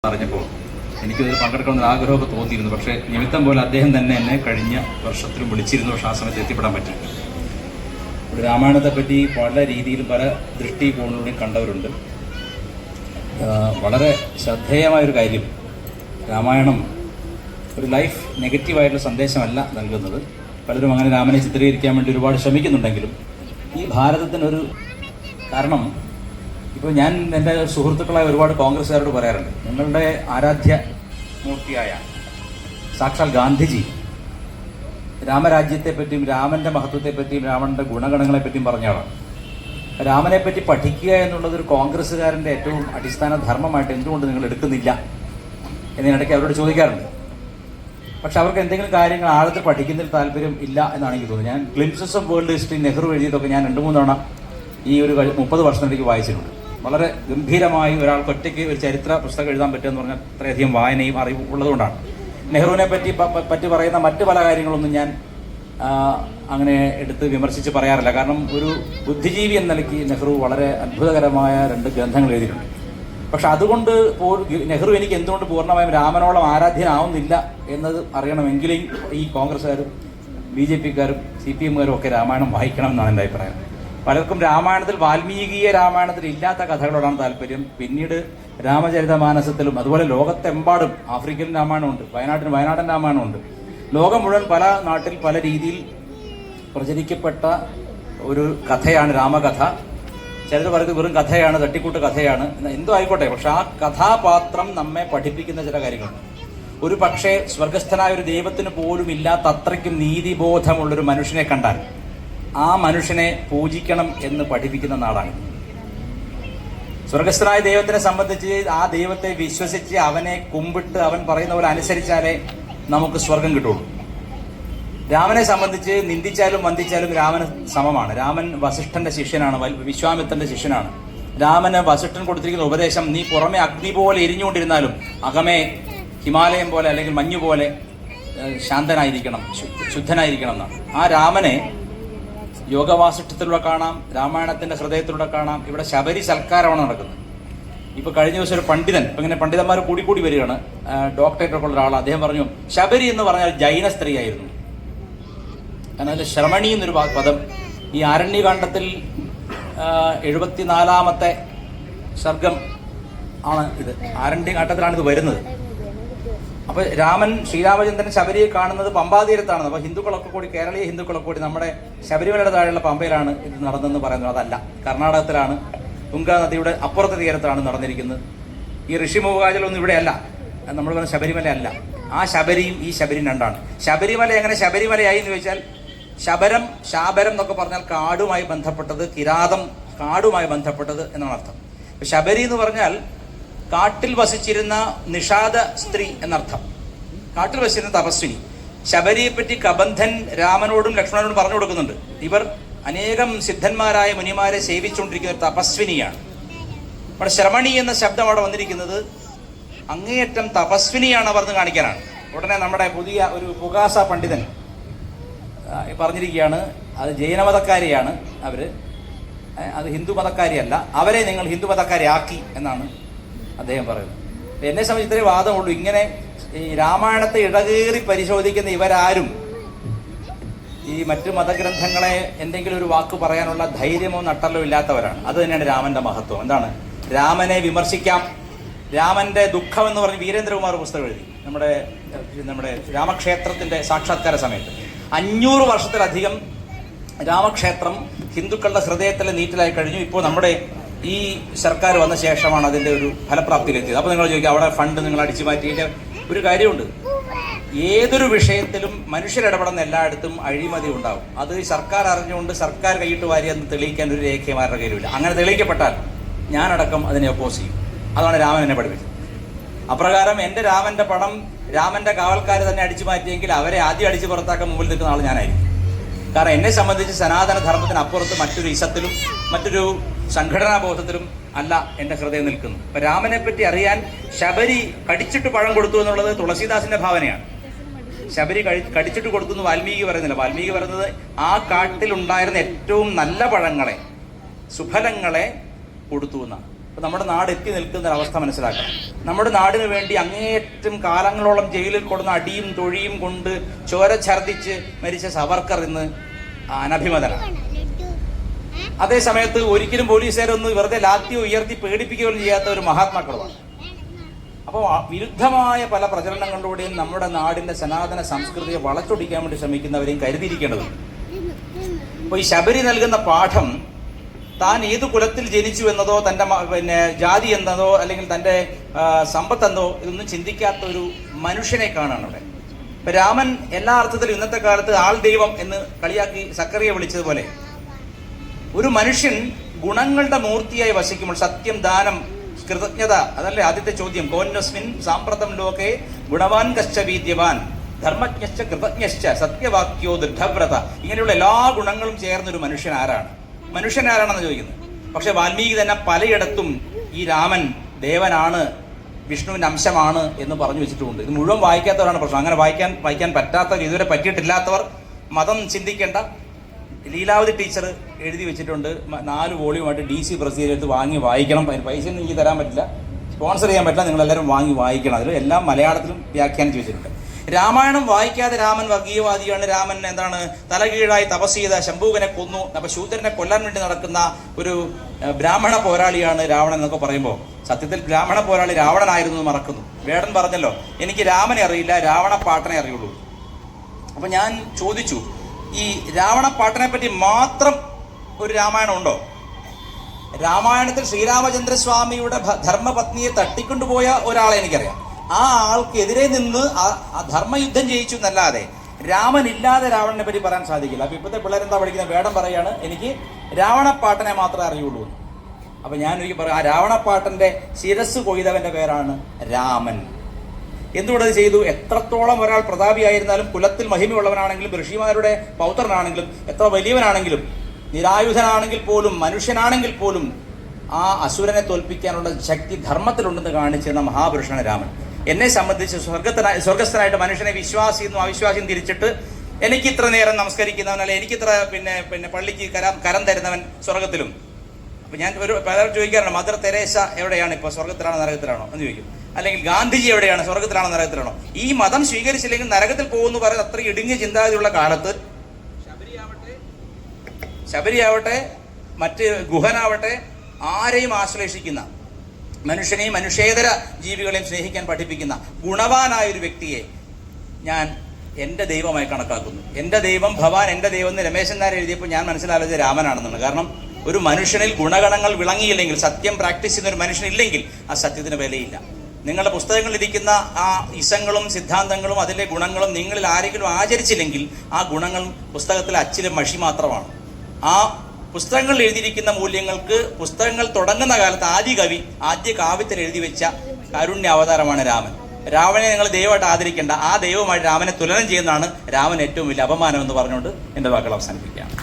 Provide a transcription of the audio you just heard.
പറഞ്ഞപ്പോൾ എനിക്കതിൽ പങ്കെടുക്കണമെന്ന് ആഗ്രഹമൊക്കെ തോന്നിയിരുന്നു. പക്ഷേ നിമിത്തം പോലെ അദ്ദേഹം തന്നെ എന്നെ കഴിഞ്ഞ വർഷത്തിലും വിളിച്ചിരുന്നു. പക്ഷേ ആ സമയത്ത് എത്തിപ്പെടാൻ പറ്റില്ല. ഒരു രാമായണത്തെപ്പറ്റി പല രീതിയിലും പല ദൃഷ്ടികോണിലൂടെയും കണ്ടവരുണ്ട്. വളരെ ശ്രദ്ധേയമായൊരു കാര്യം, രാമായണം ഒരു ലൈഫ് നെഗറ്റീവായിട്ടുള്ള സന്ദേശമല്ല നൽകുന്നത്. പലരും അങ്ങനെ രാമനെ ചിത്രീകരിക്കാൻ വേണ്ടി ഒരുപാട് ശ്രമിക്കുന്നുണ്ടെങ്കിലും ഈ ഭാരതത്തിനൊരു കാരണം, ഇപ്പോൾ ഞാൻ എൻ്റെ സുഹൃത്തുക്കളായ ഒരുപാട് കോൺഗ്രസ്സുകാരോട് പറയാറുണ്ട്, നിങ്ങളുടെ ആരാധ്യ മൂർത്തിയായ സാക്ഷാൽ ഗാന്ധിജി രാമരാജ്യത്തെപ്പറ്റിയും രാമൻ്റെ മഹത്വത്തെപ്പറ്റിയും രാമൻ്റെ ഗുണഗണങ്ങളെപ്പറ്റിയും പറഞ്ഞ ആളാണ്. രാമനെപ്പറ്റി പഠിക്കുക എന്നുള്ളത് ഒരു കോൺഗ്രസ്സുകാരൻ്റെ ഏറ്റവും അടിസ്ഥാന ധർമ്മമായിട്ട് എന്തുകൊണ്ട് നിങ്ങൾ എടുക്കുന്നില്ല എന്നതിനിടയ്ക്ക് അവരോട് ചോദിക്കാറുണ്ട്. പക്ഷെ അവർക്ക് എന്തെങ്കിലും കാര്യങ്ങൾ ആഴത്തിൽ പഠിക്കുന്നതിൽ താല്പര്യം ഇല്ല എന്നാണ് എനിക്ക് തോന്നുന്നത്. ഞാൻ ഗ്ലിംപ്സസ് ഓഫ് വേൾഡ് ഹിസ്റ്ററി നെഹ്റു എഴുതിയതൊക്കെ ഞാൻ 2-3 തവണ ഈ ഒരു 30 വർഷത്തിലേക്ക് വായിച്ചിട്ടുണ്ട്. വളരെ ഗംഭീരമായി ഒരാൾക്ക് ഒറ്റയ്ക്ക് ഒരു ചരിത്ര പുസ്തകം എഴുതാൻ പറ്റുമെന്ന് പറഞ്ഞാൽ അത്രയധികം വായനയും അറിവും ഉള്ളതുകൊണ്ടാണ്. നെഹ്റുവിനെ പറ്റി പറയുന്ന മറ്റു പല കാര്യങ്ങളൊന്നും ഞാൻ അങ്ങനെ എടുത്ത് വിമർശിച്ച് പറയാറില്ല. കാരണം ഒരു ബുദ്ധിജീവി എന്ന നിലയ്ക്ക് നെഹ്റു വളരെ അത്ഭുതകരമായ 2 ഗ്രന്ഥങ്ങൾ എഴുതിയിട്ടുണ്ട്. പക്ഷെ അതുകൊണ്ട് നെഹ്റു എനിക്ക് എന്തുകൊണ്ട് പൂർണ്ണമായും രാമനോളം ആരാധ്യനാവുന്നില്ല എന്നത് അറിയണമെങ്കിലും ഈ കോൺഗ്രസ്സുകാരും BJP-ക്കാരും CPM-കാരും ഒക്കെ രാമായണം വായിക്കണം എന്നാണ് എൻ്റെ അഭിപ്രായം. പലർക്കും രാമായണത്തിൽ വാൽമീകീയ രാമായണത്തിൽ ഇല്ലാത്ത കഥകളോടാണ് താല്പര്യം. പിന്നീട് രാമചരിതമാനസത്തിലും അതുപോലെ ലോകത്തെമ്പാടും ആഫ്രിക്കൻ രാമായണമുണ്ട്, വയനാടൻ രാമായണമുണ്ട്. ലോകം മുഴുവൻ പല നാട്ടിൽ പല രീതിയിൽ പ്രചരിക്കപ്പെട്ട ഒരു കഥയാണ് രാമകഥ. ചിലർ പറയുന്നത് വെറും കഥയാണ്, തട്ടിക്കൂട്ട് കഥയാണ്, എന്തോ ആയിക്കോട്ടെ. പക്ഷെ ആ കഥാപാത്രം നമ്മെ പഠിപ്പിക്കുന്ന ചില കാര്യങ്ങളുണ്ട്. ഒരു പക്ഷേ സ്വർഗസ്ഥനായ ഒരു ദൈവത്തിന് പോലും ഇല്ലാത്ത അത്രയ്ക്കും നീതിബോധമുള്ളൊരു മനുഷ്യനെ കണ്ടാൽ ആ മനുഷ്യനെ പൂജിക്കണം എന്ന് പഠിപ്പിക്കുന്ന നാടാണ്. സ്വർഗസ്ഥനായ ദൈവത്തിനെ സംബന്ധിച്ച് ആ ദൈവത്തെ വിശ്വസിച്ച് അവനെ കുമ്പിട്ട് അവൻ പറയുന്ന പോലെ അനുസരിച്ചാലേ നമുക്ക് സ്വർഗം കിട്ടുള്ളൂ. രാമനെ സംബന്ധിച്ച് നിന്ദിച്ചാലും വന്ദിച്ചാലും രാമന് സമമാണ്. രാമൻ വസിഷ്ഠന്റെ ശിഷ്യനാണ്, വിശ്വാമിത്രന്റെ ശിഷ്യനാണ്. രാമന് വസിഷ്ഠൻ കൊടുത്തിരിക്കുന്ന ഉപദേശം, നീ പുറമെ അഗ്നി പോലെ എരിഞ്ഞുകൊണ്ടിരുന്നാലും അകമേ ഹിമാലയം പോലെ അല്ലെങ്കിൽ മഞ്ഞു പോലെ ശാന്തനായിരിക്കണം, ശുദ്ധനായിരിക്കണം എന്നാണ്. ആ രാമനെ യോഗവാസിഷ്ഠത്തിലൂടെ കാണാം, രാമായണത്തിന്റെ ഹൃദയത്തിലൂടെ കാണാം. ഇവിടെ ശബരി സൽക്കാരമാണ് നടക്കുന്നത്. ഇപ്പൊ കഴിഞ്ഞ ദിവസം ഒരു പണ്ഡിതൻ, ഇപ്പൊ ഇങ്ങനെ പണ്ഡിതന്മാർ കൂടി വരികയാണ്, ഡോക്ടറേറ്റ് ഒക്കെ ഉള്ള ഒരാൾ, അദ്ദേഹം പറഞ്ഞു ശബരി എന്ന് പറഞ്ഞാൽ ജൈന സ്ത്രീ ആയിരുന്നു. കാരണം അതിൽ ശ്രമണി എന്നൊരു പദം ഈ ആരണ്യകാണ്ഡത്തിൽ 74-ാമത്തെ സർഗം ആണ് ഇത്. ആരണ്യകാണ്ഡത്തിലാണ് ഇത് വരുന്നത്. അപ്പൊ ശ്രീരാമചന്ദ്രൻ ശബരിയെ കാണുന്നത് പമ്പാതീരത്താണ്. അപ്പൊ ഹിന്ദുക്കളൊക്കെ കൂടി, കേരളീയ ഹിന്ദുക്കളൊക്കെ കൂടി നമ്മുടെ ശബരിമലയുടെ താഴെയുള്ള പമ്പയിലാണ് ഇത് നടന്നെന്ന് പറയുന്നത്. അതല്ല, കർണാടകത്തിലാണ്, തുംഗാ നദിയുടെ അപ്പുറത്തെ തീരത്താണ് നടന്നിരിക്കുന്നത്. ഈ ഋഷിമുഖാചലൊന്നും ഇവിടെയല്ല, നമ്മൾ പറഞ്ഞ ശബരിമല അല്ല. ആ ശബരിയും ഈ ശബരിയും രണ്ടാണ്. ശബരിമല എങ്ങനെ ശബരിമലയായി എന്ന് ചോദിച്ചാൽ, ശാബരം എന്നൊക്കെ പറഞ്ഞാൽ കാടുമായി ബന്ധപ്പെട്ടത്, കിരാതം കാടുമായി ബന്ധപ്പെട്ടത് എന്നാണ് അർത്ഥം. ശബരി എന്ന് പറഞ്ഞാൽ കാട്ടിൽ വസിച്ചിരുന്ന നിഷാദ സ്ത്രീ എന്നർത്ഥം, കാട്ടിൽ വസിച്ചിരുന്ന തപസ്വിനി. ശബരിയെപ്പറ്റി കബന്ധൻ രാമനോടും ലക്ഷ്മണനോടും പറഞ്ഞു കൊടുക്കുന്നുണ്ട്. ഇവർ അനേകം സിദ്ധന്മാരായ മുനിമാരെ സേവിച്ചുകൊണ്ടിരിക്കുന്ന ഒരു തപസ്വിനിയാണ്. അവിടെ ശ്രമണി എന്ന ശബ്ദം അവിടെ വന്നിരിക്കുന്നത് അങ്ങേയറ്റം തപസ്വിനിയാണ് പറഞ്ഞ് കാണിക്കാനാണ്. ഉടനെ നമ്മുടെ പുതിയ ഒരു പുകാസ പണ്ഡിതൻ പറഞ്ഞിരിക്കുകയാണ്, അത് ജൈനമതക്കാരിയാണ് അവര്, അത് ഹിന്ദു മതക്കാരിയല്ല, അവരെ നിങ്ങൾ ഹിന്ദു മതക്കാരിയാക്കി എന്നാണ് അദ്ദേഹം പറയുന്നത്. എന്നെ സംബന്ധിച്ച് ഇത്രയും വാദമുള്ളൂ. ഇങ്ങനെ ഈ രാമായണത്തെ ഇടകേറി പരിശോധിക്കുന്ന ഇവരാരും ഈ മറ്റു മതഗ്രന്ഥങ്ങളെ എന്തെങ്കിലും ഒരു വാക്ക് പറയാനുള്ള ധൈര്യമോ നട്ടല്ലോ ഇല്ലാത്തവരാണ്. അത് തന്നെയാണ് രാമന്റെ മഹത്വം. എന്താണ്? രാമനെ വിമർശിക്കാം. രാമന്റെ ദുഃഖം എന്ന് പറഞ്ഞ് വീരേന്ദ്രകുമാർ പുസ്തകം എഴുതി, നമ്മുടെ രാമക്ഷേത്രത്തിന്റെ സാക്ഷാത്കാര സമയത്ത്. 500 വർഷത്തിലധികം രാമക്ഷേത്രം ഹിന്ദുക്കളുടെ ഹൃദയത്തിലെ നീറ്റിലായി കഴിഞ്ഞു. ഇപ്പോൾ നമ്മുടെ ഈ സർക്കാർ വന്ന ശേഷമാണ് അതിന്റെ ഒരു ഫലപ്രാപ്തിയിലെത്തിയത്. അപ്പോൾ നിങ്ങൾ ചോദിക്കുക, അവിടെ ഫണ്ട് നിങ്ങൾ അടിച്ചു മാറ്റിയിട്ട് ഒരു കാര്യമുണ്ട്. ഏതൊരു വിഷയത്തിലും മനുഷ്യരിടപെടുന്ന എല്ലായിടത്തും അഴിമതി ഉണ്ടാവും. അത് സർക്കാർ അറിഞ്ഞുകൊണ്ട് സർക്കാർ കൈയിട്ട് വാരിയെന്ന് തെളിയിക്കാൻ ഒരു രേഖമാരുടെ കയ്യിലില്ല. അങ്ങനെ തെളിയിക്കപ്പെട്ടാൽ ഞാനടക്കം അതിനെ ഒപ്പോസ് ചെയ്യും. അതാണ് രാമൻ എന്നെ പഠിപ്പിച്ചത്. അപ്രകാരം എൻ്റെ രാമന്റെ പടം രാമന്റെ കാവൽക്കാർ തന്നെ അടിച്ചു മാറ്റിയെങ്കിൽ അവരെ ആദ്യം അടിച്ച് പുറത്താക്കാൻ മുമ്പിൽ നിൽക്കുന്ന ആൾ ഞാനായിരിക്കും. കാരണം എന്നെ സംബന്ധിച്ച് സനാതന ധർമ്മത്തിനപ്പുറത്ത് മറ്റൊരു ഇസത്തിലും മറ്റൊരു സംഘടനാബോധത്തിലും അല്ല എൻ്റെ ഹൃദയം നിൽക്കുന്നു. അപ്പൊ രാമനെ പറ്റി അറിയാൻ ശബരി കടിച്ചിട്ട് പഴം കൊടുത്തു എന്നുള്ളത് തുളസീദാസിന്റെ ഭാവനയാണ്. ശബരി കടിച്ചിട്ട് കൊടുത്തു എന്ന് വാൽമീകി പറയുന്നില്ല. വാൽമീകി പറയുന്നത് ആ കാട്ടിലുണ്ടായിരുന്ന ഏറ്റവും നല്ല പഴങ്ങളെ, സുഫലങ്ങളെ കൊടുത്തു എന്നാണ്. നമ്മുടെ നാട് എത്തി നിൽക്കുന്ന ഒരവസ്ഥ മനസ്സിലാക്കണം. നമ്മുടെ നാടിന് വേണ്ടി അങ്ങേയറ്റം കാലങ്ങളോളം ജയിലിൽ കൊടുന്ന അടിയും തൊഴിയും കൊണ്ട് ചോര ഛർദ്ദിച്ച് മരിച്ച സവർക്കർ ഇന്ന് അനഭിമതനാണ്. അതേ സമയത്ത് ഒരിക്കലും പോലീസുകാരൊന്ന് വെറുതെ ലാത്തി ഉയർത്തി പേടിപ്പിക്കുകയും ചെയ്യാത്ത ഒരു മഹാത്മാക്കളുമാണ്. അപ്പോൾ വിരുദ്ധമായ പല പ്രചരണങ്ങളിലൂടെയും നമ്മുടെ നാടിന്റെ സനാതന സംസ്കൃതിയെ വളച്ചൊടിക്കാൻ വേണ്ടി ശ്രമിക്കുന്നവരെയും കരുതിയിരിക്കേണ്ടതുണ്ട്. അപ്പോൾ ഈ ശബരി നൽകുന്ന പാഠം താൻ ഏത് കുലത്തിൽ ജനിച്ചു എന്നതോ തൻ്റെ ജാതി എന്നതോ അല്ലെങ്കിൽ തൻ്റെ സമ്പത്ത് എന്നതോ ഇതൊന്നും ചിന്തിക്കാത്ത ഒരു മനുഷ്യനെ കാണാണ് അവിടെ. ഇപ്പം രാമൻ എല്ലാ അർത്ഥത്തിലും ഇന്നത്തെ കാലത്ത് ആൾ ദൈവം എന്ന് കളിയാക്കി സക്കറിയെ വിളിച്ചതുപോലെ ഒരു മനുഷ്യൻ ഗുണങ്ങളുടെ മൂർത്തിയായി വസിക്കുമ്പോൾ സത്യം, ദാനം, കൃതജ്ഞത, അതല്ലേ ആദ്യത്തെ ചോദ്യം. കോന്നസ്മിൻ സാമ്പ്രതം ലോകെ ഗുണവാൻ കശ്ച വീര്യവാൻ ധർമ്മജ്ഞശ്ച കൃതജ്ഞശ്ച സത്യവാക്യോ ദൃഢവ്രത. ഇങ്ങനെയുള്ള എല്ലാ ഗുണങ്ങളും ചേർന്നൊരു മനുഷ്യൻ ആരാണെന്ന് ചോദിക്കുന്നത്. പക്ഷെ വാൽമീകി തന്നെ പലയിടത്തും ഈ രാമൻ ദേവനാണ്, വിഷ്ണുവിന്റെ അംശമാണ് എന്ന് പറഞ്ഞു വെച്ചിട്ടുമുണ്ട്. ഇത് മുഴുവൻ വായിക്കാത്തവരാണ് പ്രശ്നം. അങ്ങനെ വായിക്കാൻ പറ്റാത്തവർ, ഇതുവരെ പറ്റിയിട്ടില്ലാത്തവർ മതം ചിന്തിക്കേണ്ട. ലീലാവതി ടീച്ചർ എഴുതി വെച്ചിട്ടുണ്ട് 4 വോളിയുമായിട്ട് DC പ്രസിദ്ധീകരിച്ച് വാങ്ങി വായിക്കണം. അതിന് പൈസ ഒന്നും എനിക്ക് തരാൻ പറ്റില്ല, സ്പോൺസർ ചെയ്യാൻ പറ്റില്ല, നിങ്ങളെല്ലാവരും വാങ്ങി വായിക്കണം. അതിൽ എല്ലാം മലയാളത്തിലും വ്യാഖ്യാനിച്ച് വെച്ചിട്ടുണ്ട്. രാമായണം വായിക്കാതെ രാമൻ വർഗീയവാദിയാണ്, രാമൻ എന്താണ് തലകീഴായി തപസ് ചെയ്ത ശംഭൂകനെ കൊന്നു, അപ്പൊ ശൂദ്രനെ കൊല്ലാൻ വേണ്ടി നടക്കുന്ന ഒരു ബ്രാഹ്മണ പോരാളിയാണ് രാവണൻ എന്നൊക്കെ പറയുമ്പോൾ സത്യത്തിൽ ബ്രാഹ്മണ പോരാളി രാവണനായിരുന്നു മറക്കുന്നു. വേടൻ പറഞ്ഞല്ലോ എനിക്ക് രാമനെ അറിയില്ല, രാവണ പാട്ടനെ അറിയുള്ളൂ. അപ്പൊ ഞാൻ ചോദിച്ചു, ഈ രാവണ പാട്ടനെ പറ്റി മാത്രം ഒരു രാമായണം ഉണ്ടോ? രാമായണത്തിൽ ശ്രീരാമചന്ദ്രസ്വാമിയുടെ ധർമ്മപത്നിയെ തട്ടിക്കൊണ്ടുപോയ ഒരാളെ എനിക്കറിയാം. ആ ആൾക്കെതിരെ നിന്ന് ആ ധർമ്മയുദ്ധം ജയിച്ചു എന്നല്ലാതെ രാമനില്ലാതെ രാവണനെ പറ്റി പറയാൻ സാധിക്കില്ല. അപ്പൊ ഇപ്പോഴത്തെ പിള്ളേരെന്താ പഠിക്കുന്ന? വേടം പറയാണ് എനിക്ക് രാവണപ്പാട്ടനെ മാത്രമേ അറിയുള്ളൂ. അപ്പൊ ഞാൻ എനിക്ക് പറയാം, ആ രാവണപ്പാട്ടന്റെ ശിരസ് കൊയ്തവന്റെ പേരാണ് രാമൻ. എന്തുകൊണ്ടത് ചെയ്തു? എത്രത്തോളം ഒരാൾ പ്രതാപിയായിരുന്നാലും, കുലത്തിൽ മഹിമയുള്ളവനാണെങ്കിലും, ഋഷിമാരുടെ പൗത്രനാണെങ്കിലും, എത്ര വലിയവനാണെങ്കിലും, നിരായുധനാണെങ്കിൽ പോലും, മനുഷ്യനാണെങ്കിൽ പോലും ആ അസുരനെ തോൽപ്പിക്കാനുള്ള ശക്തി ധർമ്മത്തിലുണ്ടെന്ന് കാണിച്ചിരുന്ന മഹാപുരുഷനാണ് രാമൻ. എന്നെ സംബന്ധിച്ച് സ്വർഗസ്ഥനായിട്ട് മനുഷ്യനെ വിശ്വാസിയെന്നും അവിശ്വാസിയും തിരിച്ചിട്ട് എനിക്ക് ഇത്ര നേരം നമസ്കരിക്കുന്നവൻ, അല്ലെ എനിക്കിത്ര പിന്നെ പള്ളിക്ക് കരം തരുന്നവൻ സ്വർഗത്തിലും. അപ്പൊ ഞാൻ പലരും ചോദിക്കാറുണ്ട്, മദർ തെരേസ എവിടെയാണ് ഇപ്പോൾ, സ്വർഗത്തിലാണോ നരകത്തിലാണോ എന്ന് ചോദിക്കും. അല്ലെങ്കിൽ ഗാന്ധിജി എവിടെയാണ്, സ്വർഗത്തിലാണോ നരകത്തിലാണോ? ഈ മതം സ്വീകരിച്ചില്ലെങ്കിൽ നരകത്തിൽ പോകുന്നു പറയുന്നത് അത്ര ഇടുങ്ങിയ ചിന്താഗതിയുള്ള കാലത്ത് ശബരിയാവട്ടെ മറ്റ് ഗുഹനാവട്ടെ ആരെയും ആശ്ലേഷിക്കുന്ന, മനുഷ്യനെയും മനുഷ്യേതര ജീവികളെയും സ്നേഹിക്കാൻ പഠിപ്പിക്കുന്ന ഗുണവാനായ ഒരു വ്യക്തിയെ ഞാൻ എൻ്റെ ദൈവമായി കണക്കാക്കുന്നു. എൻ്റെ ദൈവം ഭവാൻ എൻ്റെ ദൈവം എന്ന് രമേശൻ നായർ എഴുതിയപ്പോൾ ഞാൻ മനസ്സിലായത് രാമനാണെന്നാണ്. കാരണം ഒരു മനുഷ്യനിൽ ഗുണഗണങ്ങൾ വിളങ്ങിയില്ലെങ്കിൽ, സത്യം പ്രാക്ടീസ് ചെയ്യുന്ന ഒരു മനുഷ്യനില്ലെങ്കിൽ ആ സത്യത്തിന് വിലയില്ല. നിങ്ങളുടെ പുസ്തകങ്ങളിലിരിക്കുന്ന ആ ഇസങ്ങളും സിദ്ധാന്തങ്ങളും അതിലെ ഗുണങ്ങളും നിങ്ങളിൽ ആരെങ്കിലും ആചരിച്ചില്ലെങ്കിൽ ആ ഗുണങ്ങൾ പുസ്തകത്തിലെ അച്ചിലെ മഷി മാത്രമാണ്. ആ പുസ്തകങ്ങളിൽ എഴുതിയിരിക്കുന്ന മൂല്യങ്ങൾക്ക് പുസ്തകങ്ങൾ തുടങ്ങുന്ന കാലത്ത് ആദ്യ കാവ്യത്തിൽ എഴുതി വെച്ച കാരുണ്യ അവതാരമാണ് രാമൻ. രാവണനെ നിങ്ങൾ ദൈവമായിട്ട് ആദരിക്കേണ്ട, ആ ദൈവമായിട്ട് രാമനെ തുലനം ചെയ്യുന്നതാണ് രാമൻ ഏറ്റവും വലിയ അപമാനം എന്ന് പറഞ്ഞുകൊണ്ട് എൻ്റെ വാക്കുകൾ അവസാനിപ്പിക്കുകയാണ്.